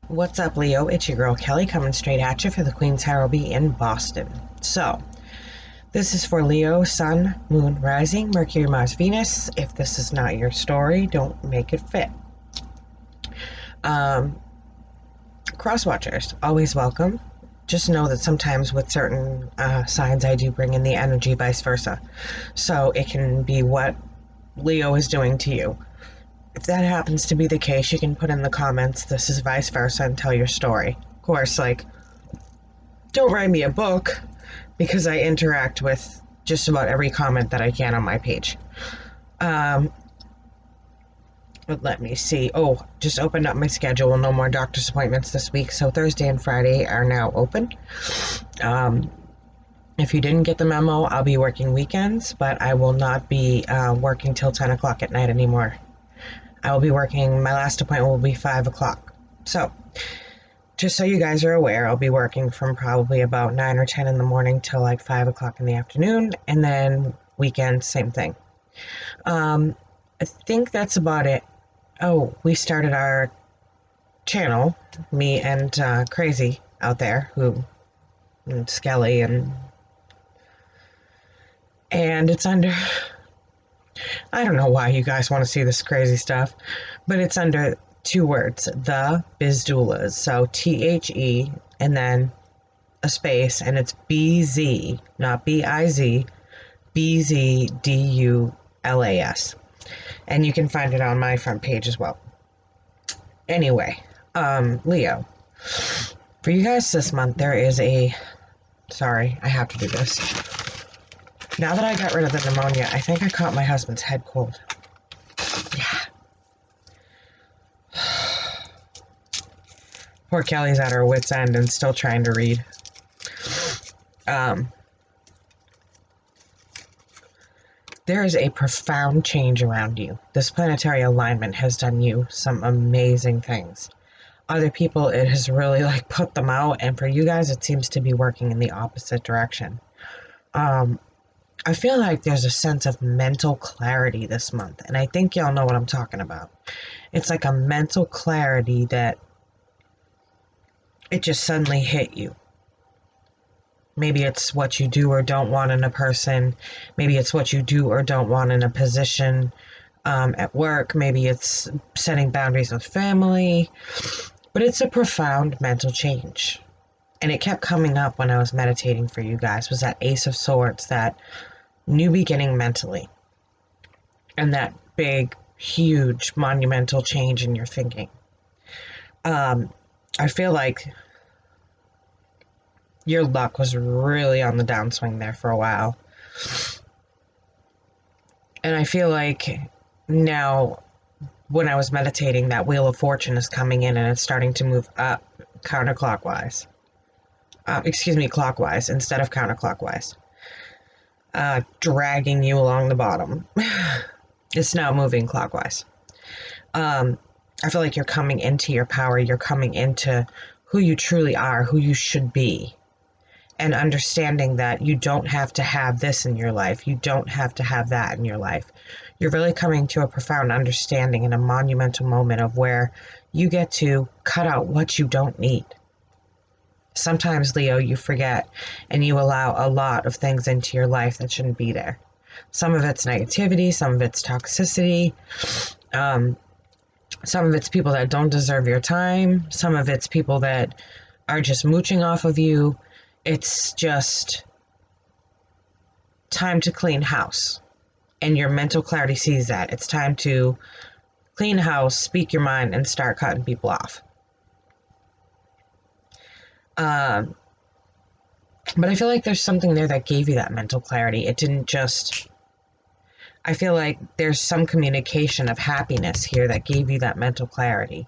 What's up, Leo? It's your girl Kelly coming straight at you for the Queen's Tarot Bee in Boston. So, this is for Leo, Sun, Moon, Rising, Mercury, Mars, Venus. If this is not your story, don't make it fit. Um, Cross watchers, always welcome. Just know that sometimes with certain signs, I do bring in the energy, vice versa. So, it can be what Leo is doing to you. If that happens to be the case, you can put in the comments, this is vice versa, and tell your story. Of course, don't write me a book because I interact with just about every comment that I can on my page. But let me see. Oh, just opened up my schedule. No more doctor's appointments this week, so Thursday and Friday are now open. If you didn't get the memo, I'll be working weekends, but I will not be working till 10 o'clock at night anymore. I will be working, my last appointment will be 5 o'clock. So, just so you guys are aware, I'll be working from probably about 9 or 10 in the morning till like 5 o'clock in the afternoon, and then weekends, same thing. I think that's about it. Oh, we started our channel, me and Crazy out there, and Skelly, and it's under, I don't know why you guys want to see this crazy stuff, but it's under two words, The Biz Doulas. So THE and then a space, and it's BZ, not BIZ, BZDULAS. And you can find it on my front page as well. Anyway, Leo, for you guys this month, there is sorry, I have to do this. Now that I got rid of the pneumonia, I think I caught my husband's head cold. Yeah. Poor Kelly's at her wit's end and still trying to read. There is a profound change around you. This planetary alignment has done you some amazing things. Other people, it has really put them out, and for you guys, it seems to be working in the opposite direction. I feel like there's a sense of mental clarity this month, and I think y'all know what I'm talking about. It's like a mental clarity that it just suddenly hit you. Maybe it's what you do or don't want in a person. Maybe it's what you do or don't want in a position at work. Maybe it's setting boundaries with family. But it's a profound mental change. And it kept coming up when I was meditating for you guys, was that Ace of Swords, that new beginning mentally. And that big, huge, monumental change in your thinking. I feel like your luck was really on the downswing there for a while. And I feel like now, when I was meditating, that Wheel of Fortune is coming in and it's starting to move up counterclockwise. Clockwise instead of counterclockwise. Dragging you along the bottom. It's now moving clockwise. I feel like you're coming into your power. You're coming into who you truly are, who you should be. And understanding that you don't have to have this in your life. You don't have to have that in your life. You're really coming to a profound understanding and a monumental moment of where you get to cut out what you don't need. Sometimes, Leo, you forget and you allow a lot of things into your life that shouldn't be there. Some of it's negativity, some of it's toxicity, some of it's people that don't deserve your time, some of it's people that are just mooching off of you. It's just time to clean house. And your mental clarity sees that. It's time to clean house, speak your mind, and start cutting people off. But I feel like there's something there that gave you that mental clarity. It didn't just... I feel like there's some communication of happiness here that gave you that mental clarity,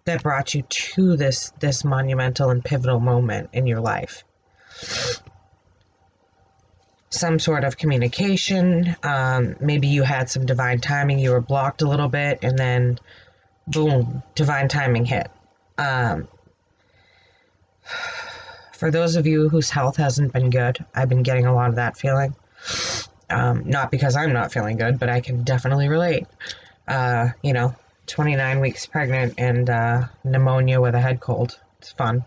that brought you to this monumental and pivotal moment in your life. Some sort of communication. Maybe you had some divine timing. You were blocked a little bit, and then boom, divine timing hit. For those of you whose health hasn't been good, I've been getting a lot of that feeling. Not because I'm not feeling good, but I can definitely relate. 29 weeks pregnant and pneumonia with a head cold. It's fun.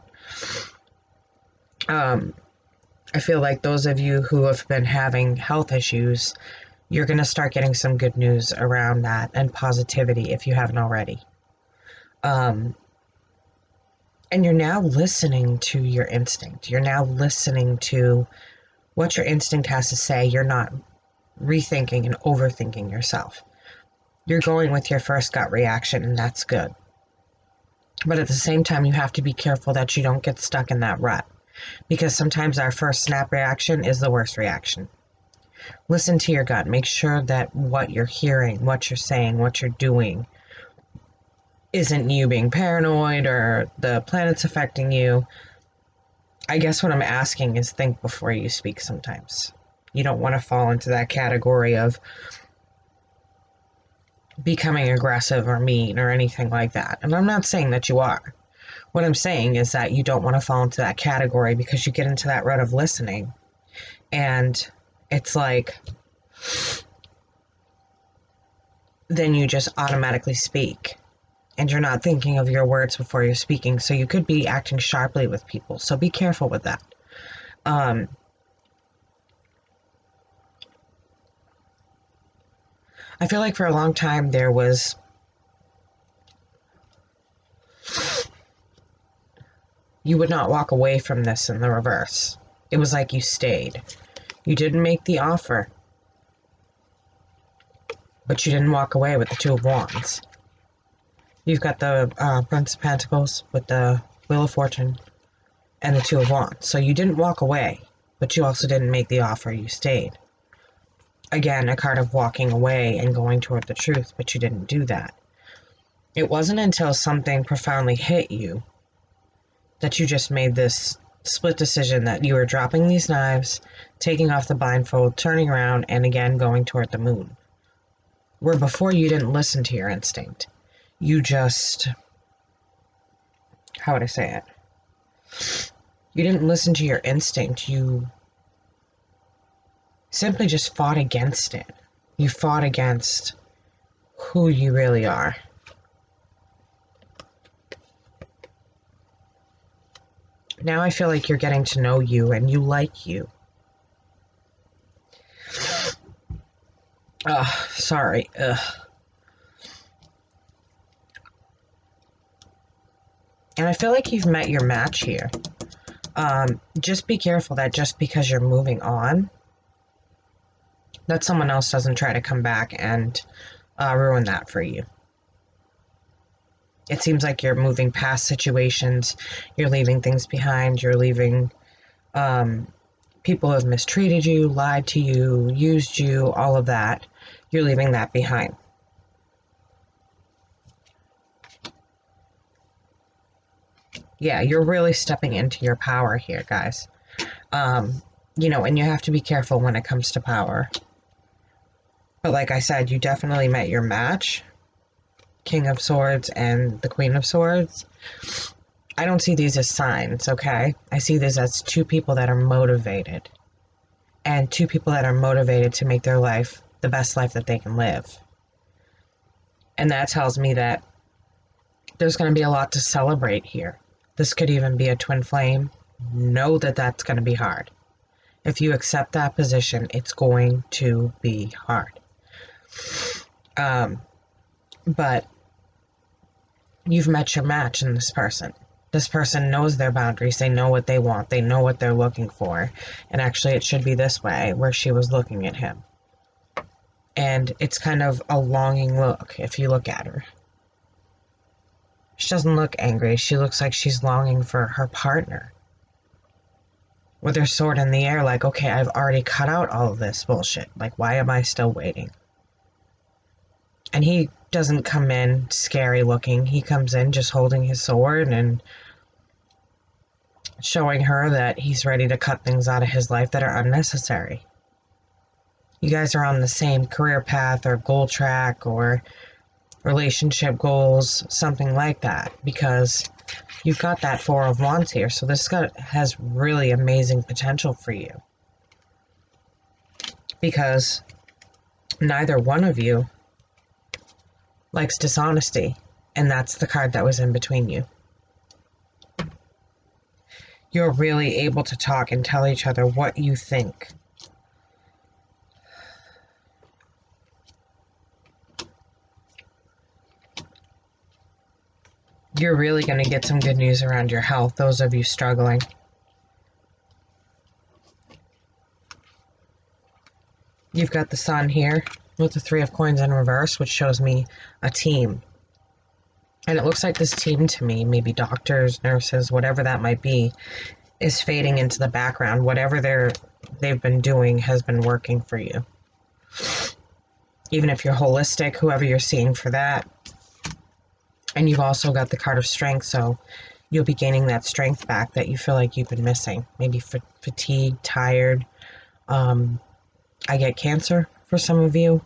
I feel like those of you who have been having health issues, you're going to start getting some good news around that and positivity if you haven't already. And you're now listening to your instinct. You're now listening to what your instinct has to say. You're not rethinking and overthinking yourself. You're going with your first gut reaction, and that's good. But at the same time, you have to be careful that you don't get stuck in that rut, because sometimes our first snap reaction is the worst reaction. Listen to your gut. Make sure that what you're hearing, what you're saying, what you're doing isn't you being paranoid or the planet's affecting you. I guess what I'm asking is think before you speak sometimes. You don't want to fall into that category of becoming aggressive or mean or anything like that. And I'm not saying that you are. What I'm saying is that you don't want to fall into that category, because you get into that rut of listening and it's like then you just automatically speak and you're not thinking of your words before you're speaking. So you could be acting sharply with people. So be careful with that. I feel like for a long time you would not walk away from this in the reverse. It was like you stayed. You didn't make the offer, but you didn't walk away with the Two of Wands. You've got the Prince of Pentacles with the Wheel of Fortune and the Two of Wands. So you didn't walk away, but you also didn't make the offer. You stayed. Again, a card of walking away and going toward the truth, but you didn't do that. It wasn't until something profoundly hit you that you just made this split decision that you were dropping these knives, taking off the blindfold, turning around, and again going toward the moon. Where before you didn't listen to your instinct. You just, how would I say it? You didn't listen to your instinct. You simply just fought against it. You fought against who you really are. Now I feel like you're getting to know you and you like you. Sorry. And I feel like you've met your match here. Just be careful that just because you're moving on, that someone else doesn't try to come back and ruin that for you. It seems like you're moving past situations, you're leaving things behind, you're leaving people who have mistreated you, lied to you, used you, all of that. You're leaving that behind. Yeah, you're really stepping into your power here, guys. And you have to be careful when it comes to power. But like I said, you definitely met your match. King of Swords and the Queen of Swords. I don't see these as signs, okay? I see this as two people that are motivated. And two people that are motivated to make their life the best life that they can live. And that tells me that there's going to be a lot to celebrate here. This could even be a twin flame. Know that that's going to be hard. If you accept that position, it's going to be hard. But you've met your match in this person. This person knows their boundaries. They know what they want. They know what they're looking for. And actually, it should be this way, where she was looking at him. And it's kind of a longing look if you look at her. She doesn't look angry. She looks like she's longing for her partner. With her sword in the air, like, okay, I've already cut out all of this bullshit. Like, why am I still waiting? And he doesn't come in scary looking. He comes in just holding his sword and showing her that he's ready to cut things out of his life that are unnecessary. You guys are on the same career path or goal track or relationship goals, something like that, because you've got that Four of Wands here. So this has really amazing potential for you, because neither one of you likes dishonesty, and that's the card that was in between you. You're really able to talk and tell each other what you think. You're really going to get some good news around your health, those of you struggling. You've got the Sun here with the Three of Coins in reverse, which shows me a team. And it looks like this team to me, maybe doctors, nurses, whatever that might be, is fading into the background. Whatever they've been doing has been working for you. Even if you're holistic, whoever you're seeing for that. And you've also got the card of strength, so you'll be gaining that strength back that you feel like you've been missing. Maybe fatigued, tired. I get cancer for some of you.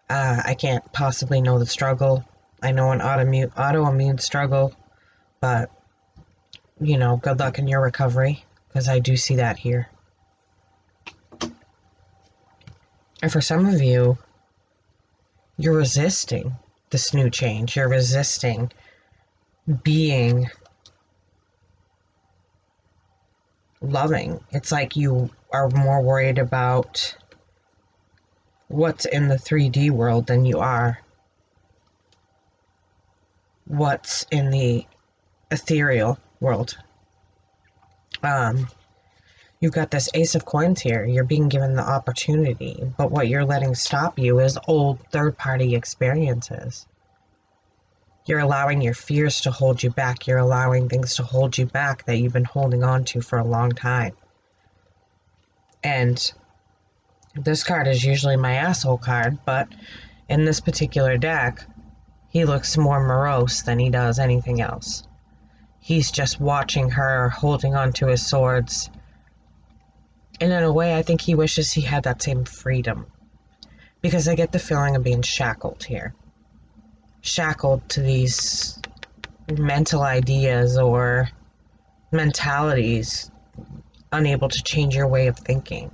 I can't possibly know the struggle. I know an autoimmune struggle, but, you know, good luck in your recovery, because I do see that here. And for some of you, you're resisting this new change. You're resisting being loving. It's like you are more worried about what's in the 3D world than you are what's in the ethereal world. You've got this Ace of Coins here. You're being given the opportunity, but what you're letting stop you is old third-party experiences. You're allowing your fears to hold you back. You're allowing things to hold you back that you've been holding on to for a long time. And this card is usually my asshole card, but in this particular deck, he looks more morose than he does anything else. He's just watching her holding on to his swords. And in a way, I think he wishes he had that same freedom. Because I get the feeling of being shackled here. Shackled to these mental ideas or mentalities, unable to change your way of thinking.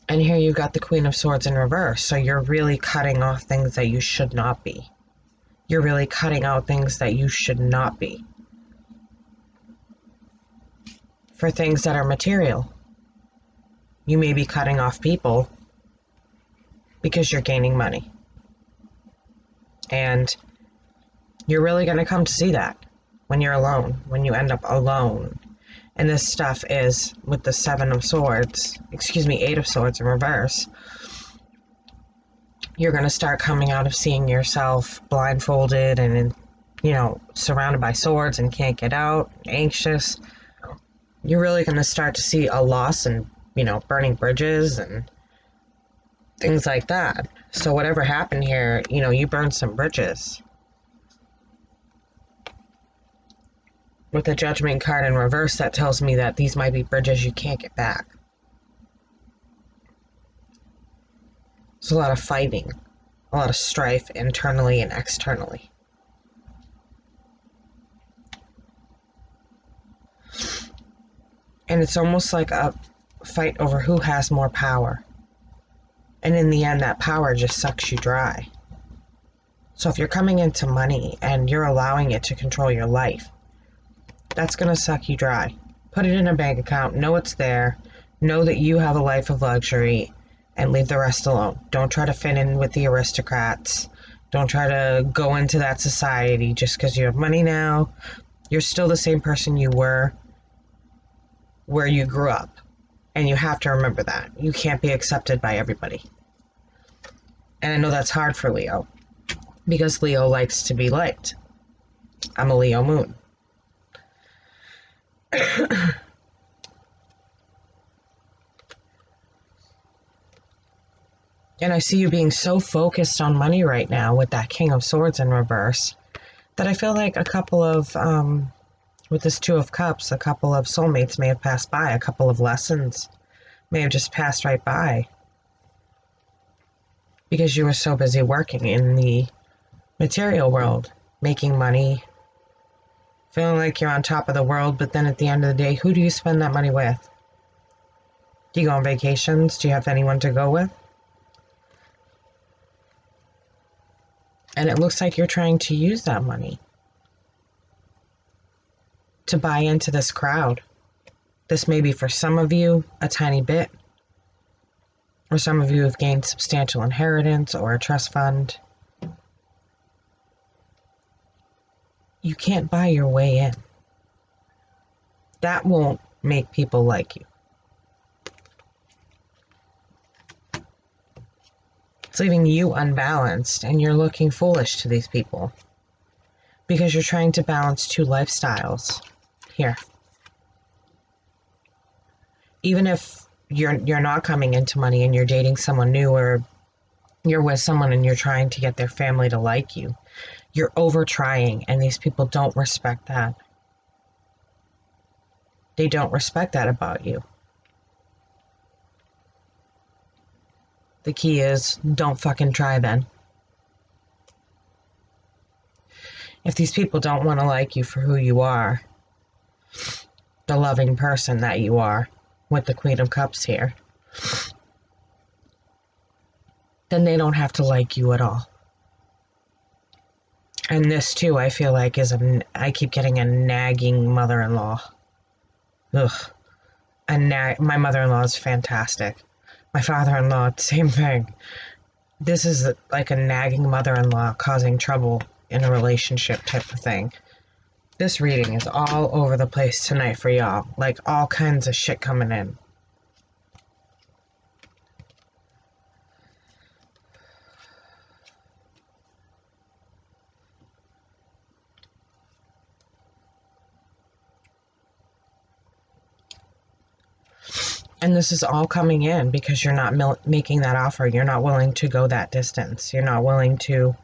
And here you've got the Queen of Swords in reverse, so you're really cutting off things that you should not be. You're really cutting out things that you should not be. For things that are material. You may be cutting off people because you're gaining money. And you're really going to come to see that when you're alone, when you end up alone. And this stuff is with the Eight of Swords in reverse. You're going to start coming out of seeing yourself blindfolded and, surrounded by swords and can't get out, anxious. You're really going to start to see a loss and, burning bridges and things like that. So whatever happened here, you burned some bridges. With the Judgment card in reverse, that tells me that these might be bridges you can't get back. There's a lot of fighting, a lot of strife internally and externally. And it's almost like a fight over who has more power. And in the end, that power just sucks you dry. So if you're coming into money and you're allowing it to control your life, that's going to suck you dry. Put it in a bank account, know it's there, know that you have a life of luxury, and leave the rest alone. Don't try to fit in with the aristocrats. Don't try to go into that society just because you have money now. You're still the same person you were where you grew up. And you have to remember that. You can't be accepted by everybody. And I know that's hard for Leo, because Leo likes to be liked. I'm a Leo moon. And I see you being so focused on money right now with that King of Swords in reverse that I feel like a couple of, with this Two of Cups, a couple of soulmates may have passed by, a couple of lessons may have just passed right by. Because you were so busy working in the material world, making money, feeling like you're on top of the world, but then at the end of the day, who do you spend that money with? Do you go on vacations? Do you have anyone to go with? And it looks like you're trying to use that money to buy into this crowd. This may be for some of you a tiny bit, or some of you have gained substantial inheritance or a trust fund. You can't buy your way in. That won't make people like you. It's leaving you unbalanced, and you're looking foolish to these people because you're trying to balance two lifestyles here. Even if you're not coming into money and you're dating someone new, or you're with someone and you're trying to get their family to like you, you're over trying, and these people don't respect that. They don't respect that about you. The key is, don't fucking try then. If these people don't want to like you for who you are, the loving person that you are, with the Queen of Cups here, then they don't have to like you at all. And this too, I feel like I keep getting a nagging mother-in-law. Ugh. My mother-in-law is fantastic. My father-in-law, same thing. This is like a nagging mother-in-law causing trouble in a relationship type of thing. This reading is all over the place tonight for y'all. Like all kinds of shit coming in. And this is all coming in because you're not making that offer. You're not willing to go that distance. You're not willing to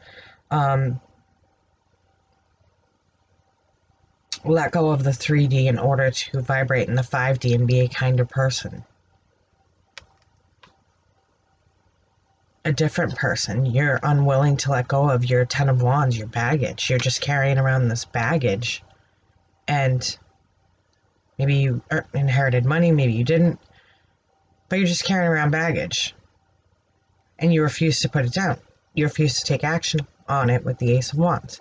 let go of the 3D in order to vibrate in the 5D and be a kinder person. A different person. You're unwilling to let go of your 10 of Wands, your baggage. You're just carrying around this baggage. And maybe you inherited money, maybe you didn't. But you're just carrying around baggage. And you refuse to put it down. You refuse to take action on it with the Ace of Wands.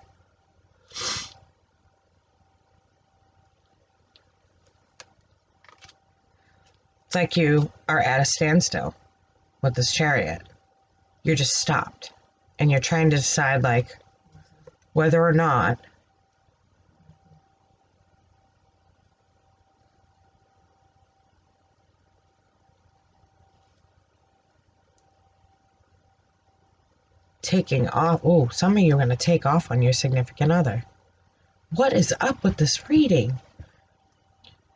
It's like you are at a standstill with this Chariot. You're just stopped. And you're trying to decide, like, whether or not taking off. Oh, some of you are going to take off on your significant other. What is up with this reading?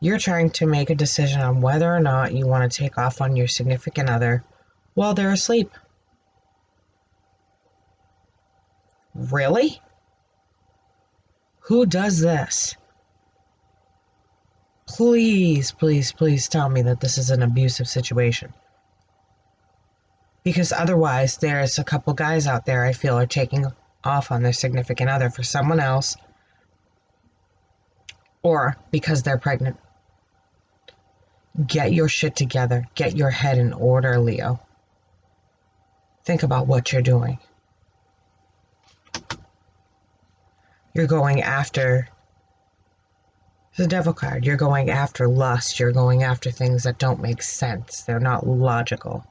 You're trying to make a decision on whether or not you want to take off on your significant other while they're asleep. Really? Who does this? Please, please, please tell me that this is an abusive situation. Because otherwise, there's a couple guys out there I feel are taking off on their significant other for someone else, or because they're pregnant. Get your shit together. Get your head in order, Leo. Think about what you're doing. You're going after the Devil card. You're going after lust. You're going after things that don't make sense. They're not logical.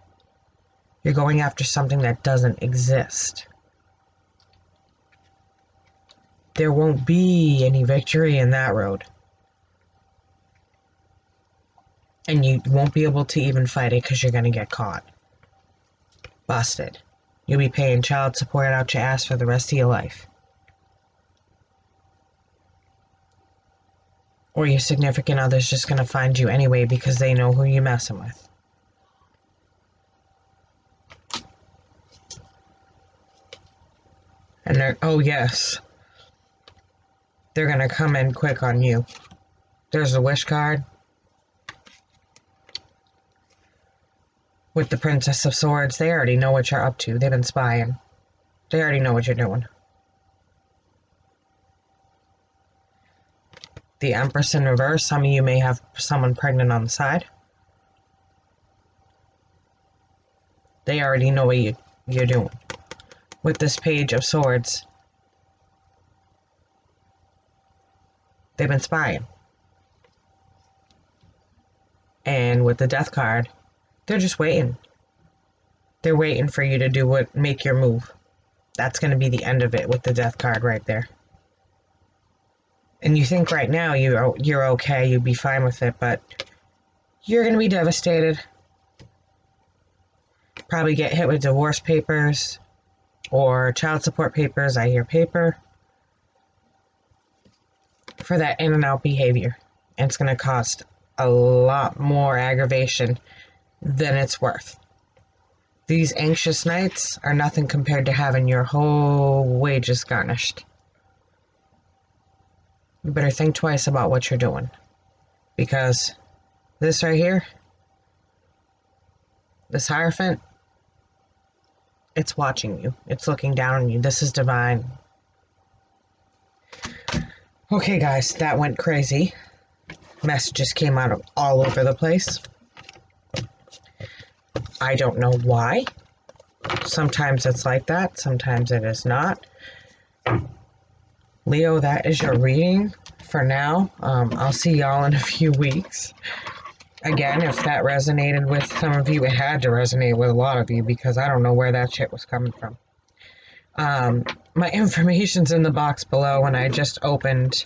You're going after something that doesn't exist. There won't be any victory in that road. And you won't be able to even fight it because you're going to get caught. Busted. You'll be paying child support out your ass for the rest of your life. Or your significant other's just going to find you anyway because they know who you're messing with. And they're, oh yes, they're going to come in quick on you. There's the Wish card. With the Princess of Swords, they already know what you're up to. They've been spying. They already know what you're doing. The Empress in reverse. Some of you may have someone pregnant on the side. They already know what you're doing. with this Page of Swords. They've been spying. And with the Death card, they're just waiting. They're waiting for you to make your move. That's going to be the end of it with the Death card right there. And you think right now you're okay, you'd be fine with it, but you're going to be devastated. Probably get hit with divorce papers or child support papers. I hear paper. For that in and out behavior. And it's going to cost a lot more aggravation than it's worth. These anxious nights are nothing compared to having your whole wages garnished. You better think twice about what you're doing. Because this right here, this Hierophant, it's watching you. It's looking down on you. This is divine. Okay, guys, that went crazy. Messages came out of all over the place. I don't know why. Sometimes it's like that. Sometimes it is not. Leo, that is your reading for now. I'll see y'all in a few weeks. Again, if that resonated with some of you, it had to resonate with a lot of you because I don't know where that shit was coming from. My information's in the box below, and I just opened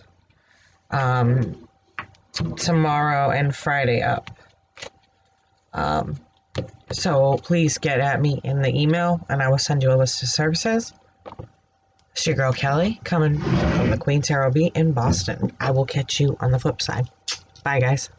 tomorrow and Friday up. So please get at me in the email, and I will send you a list of services. It's your girl Kelly, coming from the Queen Tarot Beat in Boston. I will catch you on the flip side. Bye, guys.